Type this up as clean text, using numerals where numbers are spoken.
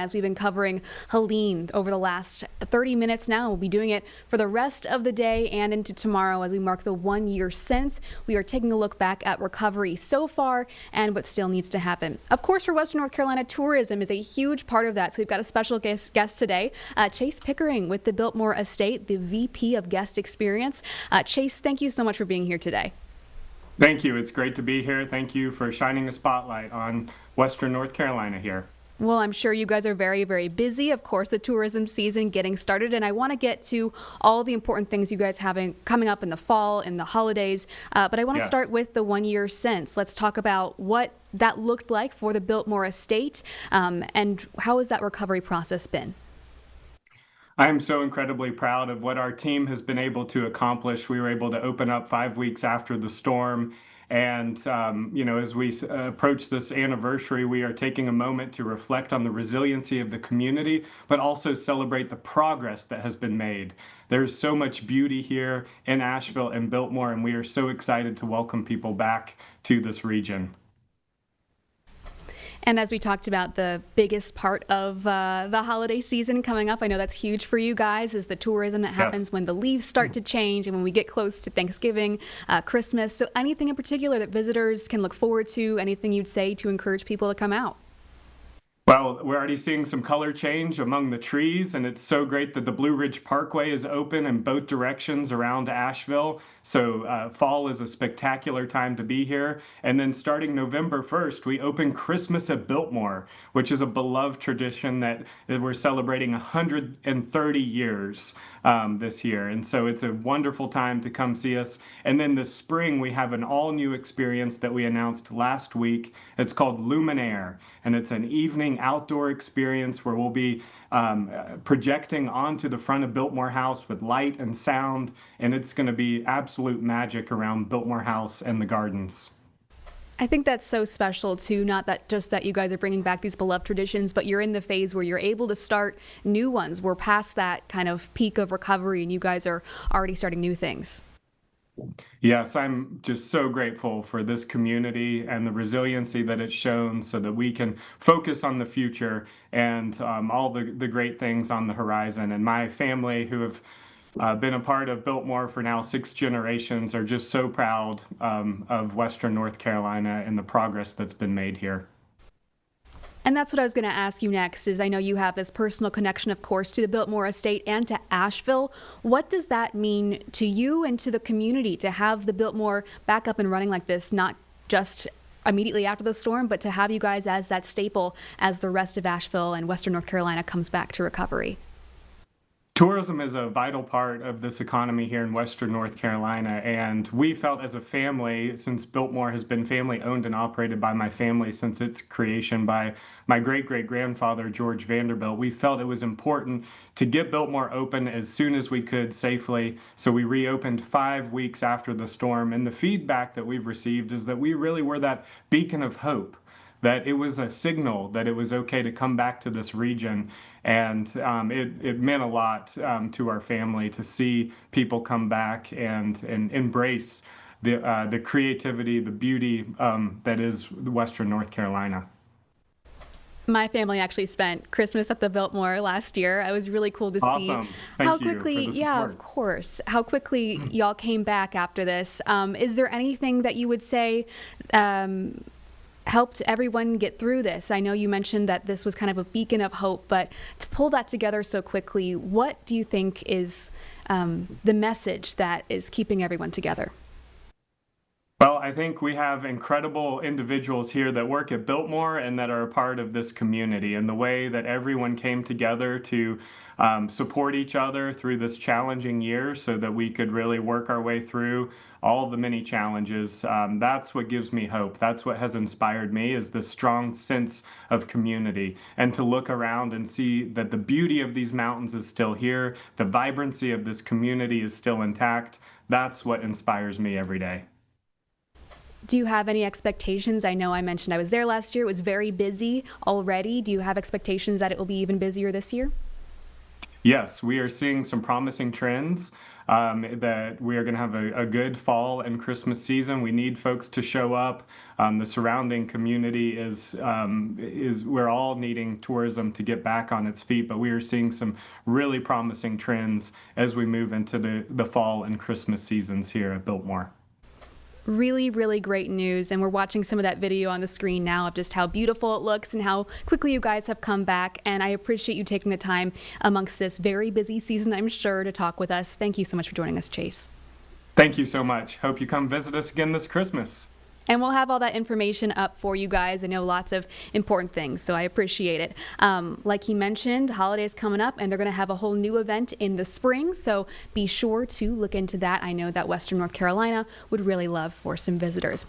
As we've been covering Helene over the last 30 minutes now, we'll be doing it for the rest of the day and into tomorrow as we mark the 1 year since. We are taking a look back at recovery so far and what still needs to happen. Of course, for Western North Carolina, tourism is a huge part of that. So we've got a special guest today, Chase Pickering with the Biltmore Estate, the VP of Guest Experience. Chase, thank you so much for being here today. Thank you. It's great to be here. Thank you for shining a spotlight on Western North Carolina here. Well, I'm sure you guys are very, very busy. Of course, the tourism season getting started, and I want to get to all the important things you guys have coming up in the fall and the holidays. But I want to start with the 1 year since. Let's talk about what that looked like for the Biltmore Estate, and how has that recovery process been? I am so incredibly proud of what our team has been able to accomplish. We were able to open up 5 weeks after the storm. And, as we approach this anniversary, we are taking a moment to reflect on the resiliency of the community, but also celebrate the progress that has been made. There's so much beauty here in Asheville and Biltmore, and we are so excited to welcome people back to this region. And as we talked about, the biggest part of the holiday season coming up, I know that's huge for you guys, is the tourism that happens when the leaves start to change and when we get close to Thanksgiving, Christmas. So anything in particular that visitors can look forward to, anything you'd say to encourage people to come out? Well, we're already seeing some color change among the trees, and it's so great that the Blue Ridge Parkway is open in both directions around Asheville. So fall is a spectacular time to be here. And then starting November 1st, we open Christmas at Biltmore, which is a beloved tradition that we're celebrating 130 years this year. And so it's a wonderful time to come see us. And then this spring, we have an all-new experience that we announced last week. It's called Luminaire, and it's an evening outdoor experience where we'll be projecting onto the front of Biltmore House with light and sound, and it's going to be absolute magic around Biltmore House and the gardens. I think that's so special too, not that just that you guys are bringing back these beloved traditions, but you're in the phase where you're able to start new ones. We're past that kind of peak of recovery and you guys are already starting new things. Yes, I'm just so grateful for this community and the resiliency that it's shown so that we can focus on the future and all the great things on the horizon. And my family, who have been a part of Biltmore for now 6 generations, are just so proud of Western North Carolina and the progress that's been made here. And that's what I was going to ask you next, is I know you have this personal connection, of course, to the Biltmore Estate and to Asheville. What does that mean to you and to the community to have the Biltmore back up and running like this, not just immediately after the storm, but to have you guys as that staple as the rest of Asheville and Western North Carolina comes back to recovery? Tourism is a vital part of this economy here in Western North Carolina, and we felt as a family, since Biltmore has been family owned and operated by my family since its creation by my great-great-grandfather, George Vanderbilt, we felt it was important to get Biltmore open as soon as we could safely. So we reopened 5 weeks after the storm, and the feedback that we've received is that we really were that beacon of hope, that it was a signal that it was okay to come back to this region. And it meant a lot to our family to see people come back and embrace the creativity, the beauty that is Western North Carolina. My family actually spent Christmas at the Biltmore last year. It was really cool to see how quickly, of course, how quickly y'all came back after this. Is there anything that you would say helped everyone get through this? I know you mentioned that this was kind of a beacon of hope, but to pull that together so quickly, what do you think is the message that is keeping everyone together? Well, I think we have incredible individuals here that work at Biltmore and that are a part of this community, and the way that everyone came together to support each other through this challenging year so that we could really work our way through all the many challenges. That's what gives me hope. That's what has inspired me, is this strong sense of community, and to look around and see that the beauty of these mountains is still here, the vibrancy of this community is still intact. That's what inspires me every day. Do you have any expectations? I know I mentioned I was there last year. It was very busy already. Do you have expectations that it will be even busier this year? Yes, we are seeing some promising trends. that we are going to have a good fall and Christmas season. We need folks to show up. The surrounding community is we're all needing tourism to get back on its feet, but we are seeing some really promising trends as we move into the fall and Christmas seasons here at Biltmore. Really, really great news. And we're watching some of that video on the screen now of just how beautiful it looks and how quickly you guys have come back. And I appreciate you taking the time amongst this very busy season, I'm sure, to talk with us. Thank you so much for joining us, Chase. Thank you so much. Hope you come visit us again this Christmas. And we'll have all that information up for you guys. I know lots of important things, so I appreciate it. Like he mentioned, holidays coming up, and they're going to have a whole new event in the spring, so be sure to look into that. I know that Western North Carolina would really love for some visitors.